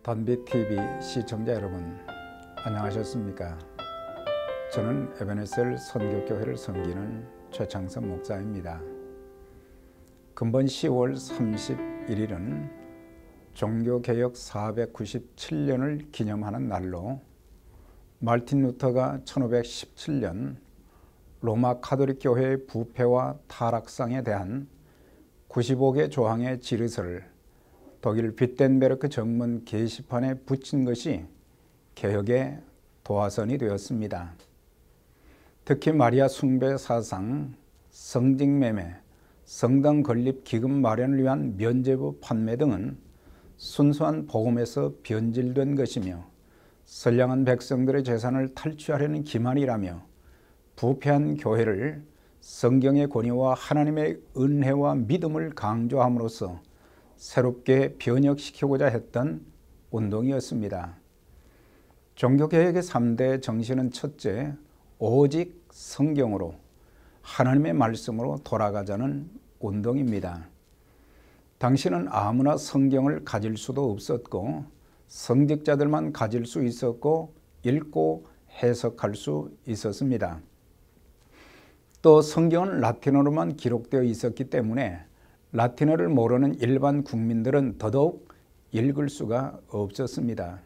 단비TV 시청자 여러분, 안녕하셨습니까? 저는 에베네셀 선교교회를 섬기는 최창선 목사입니다. 금번 10월 31일은 종교개혁 497년을 기념하는 날로 마르틴 루터가 1517년 로마 카톨릭 교회의 부패와 타락상에 대한 95개 조항의 지르서를 독일 비텐베르크 정문 게시판에 붙인 것이 개혁의 도화선이 되었습니다. 특히 마리아 숭배 사상, 성직매매, 성당 건립 기금 마련을 위한 면죄부 판매 등은 순수한 복음에서 변질된 것이며 선량한 백성들의 재산을 탈취하려는 기만이라며 부패한 교회를 성경의 권위와 하나님의 은혜와 믿음을 강조함으로써 새롭게 변혁시키고자 했던 운동이었습니다. 종교개혁의 3대 정신은 첫째, 오직 성경으로 하나님의 말씀으로 돌아가자는 운동입니다. 당시는 아무나 성경을 가질 수도 없었고 성직자들만 가질 수 있었고 읽고 해석할 수 있었습니다. 또 성경은 라틴어로만 기록되어 있었기 때문에 라틴어를 모르는 일반 국민들은 더더욱 읽을 수가 없었습니다.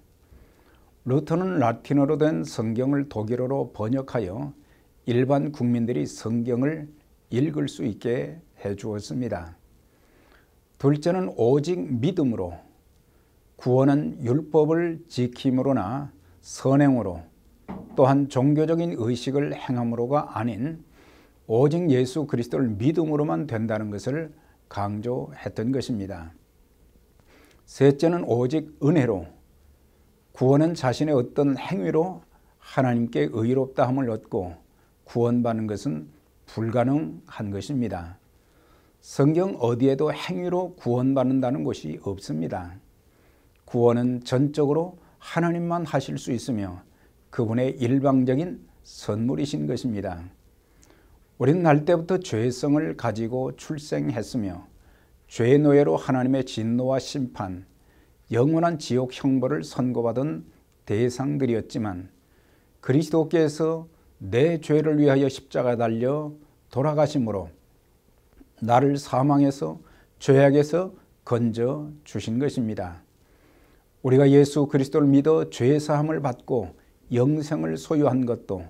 루터는 라틴어로 된 성경을 독일어로 번역하여 일반 국민들이 성경을 읽을 수 있게 해주었습니다. 둘째는 오직 믿음으로, 구원은 율법을 지킴으로나 선행으로, 또한 종교적인 의식을 행함으로가 아닌 오직 예수 그리스도를 믿음으로만 된다는 것을 강조했던 것입니다. 셋째는 오직 은혜로, 구원은 자신의 어떤 행위로 하나님께 의롭다함을 얻고 구원받는 것은 불가능한 것입니다. 성경 어디에도 행위로 구원받는다는 것이 없습니다. 구원은 전적으로 하나님만 하실 수 있으며 그분의 일방적인 선물이신 것입니다. 우리는 날 때부터 죄성을 가지고 출생했으며 죄의 노예로 하나님의 진노와 심판, 영원한 지옥 형벌을 선고받은 대상들이었지만 그리스도께서 내 죄를 위하여 십자가에 달려 돌아가심으로 나를 사망에서 죄악에서 건져 주신 것입니다. 우리가 예수 그리스도를 믿어 죄사함을 받고 영생을 소유한 것도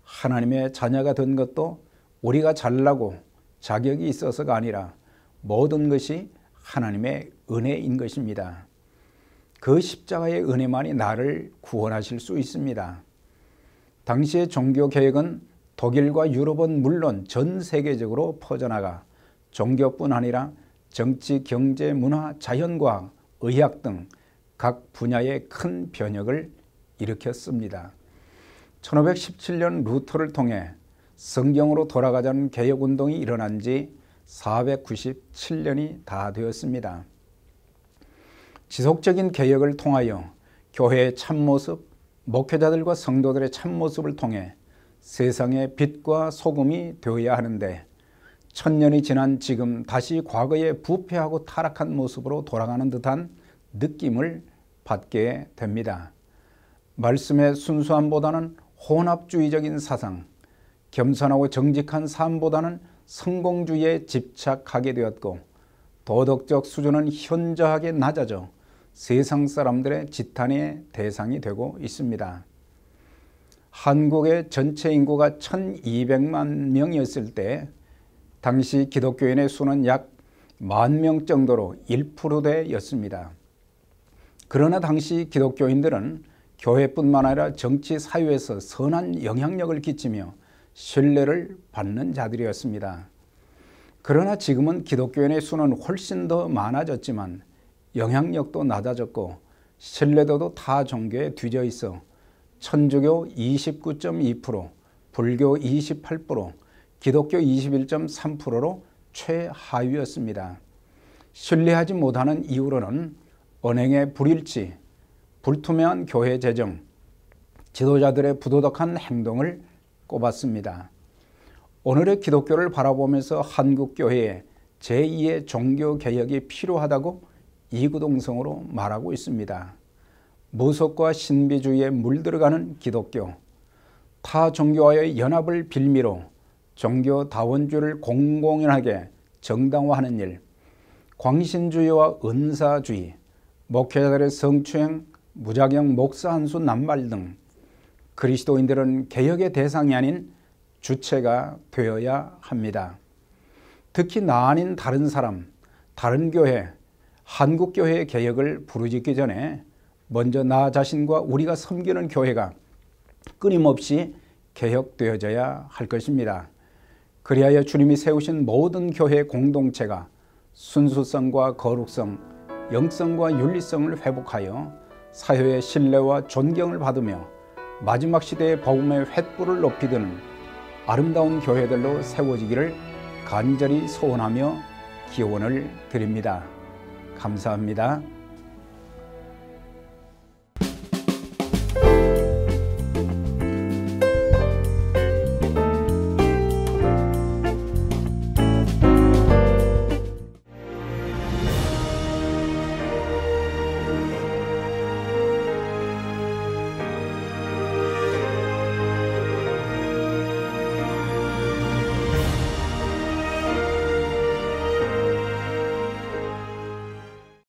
하나님의 자녀가 된 것도 우리가 잘나고 자격이 있어서가 아니라 모든 것이 하나님의 은혜인 것입니다. 그 십자가의 은혜만이 나를 구원하실 수 있습니다. 당시의 종교개혁은 독일과 유럽은 물론 전 세계적으로 퍼져나가 종교뿐 아니라 정치, 경제, 문화, 자연과학, 의학 등 각 분야에 큰 변혁을 일으켰습니다. 1517년 루터를 통해 성경으로 돌아가자는 개혁운동이 일어난 지 497년이 다 되었습니다. 지속적인 개혁을 통하여 교회의 참모습, 목회자들과 성도들의 참모습을 통해 세상의 빛과 소금이 되어야 하는데 1000년이 지난 지금 다시 과거의 부패하고 타락한 모습으로 돌아가는 듯한 느낌을 받게 됩니다. 말씀의 순수함보다는 혼합주의적인 사상, 겸손하고 정직한 삶보다는 성공주의에 집착하게 되었고 도덕적 수준은 현저하게 낮아져 세상 사람들의 지탄의 대상이 되고 있습니다. 한국의 전체 인구가 1200만 명이었을 때 당시 기독교인의 수는 약 10,000명 정도로 1%대였습니다. 그러나 당시 기독교인들은 교회뿐만 아니라 정치 사회에서 선한 영향력을 끼치며 신뢰를 받는 자들이었습니다. 그러나 지금은 기독교인의 수는 훨씬 더 많아졌지만 영향력도 낮아졌고 신뢰도도 타 종교에 뒤져 있어 천주교 29.2%, 불교 28%, 기독교 21.3%로 최하위였습니다. 신뢰하지 못하는 이유로는 언행의 불일치, 불투명한 교회 재정, 지도자들의 부도덕한 행동을 꼽았습니다. 오늘의 기독교를 바라보면서 한국교회에 제2의 종교개혁이 필요하다고 이구동성으로 말하고 있습니다. 무속과 신비주의에 물들어가는 기독교, 타 종교와의 연합을 빌미로 종교다원주의를 공공연하게 정당화하는 일, 광신주의와 은사주의, 목회자들의 성추행, 무자격 목사 한수 남발 등 그리스도인들은 개혁의 대상이 아닌 주체가 되어야 합니다. 특히 나 아닌 다른 사람, 다른 교회, 한국교회의 개혁을 부르짖기 전에 먼저 나 자신과 우리가 섬기는 교회가 끊임없이 개혁되어져야 할 것입니다. 그리하여 주님이 세우신 모든 교회 공동체가 순수성과 거룩성, 영성과 윤리성을 회복하여 사회의 신뢰와 존경을 받으며 마지막 시대의 복음의 횃불을 높이 드는 아름다운 교회들로 세워지기를 간절히 소원하며 기원을 드립니다. 감사합니다.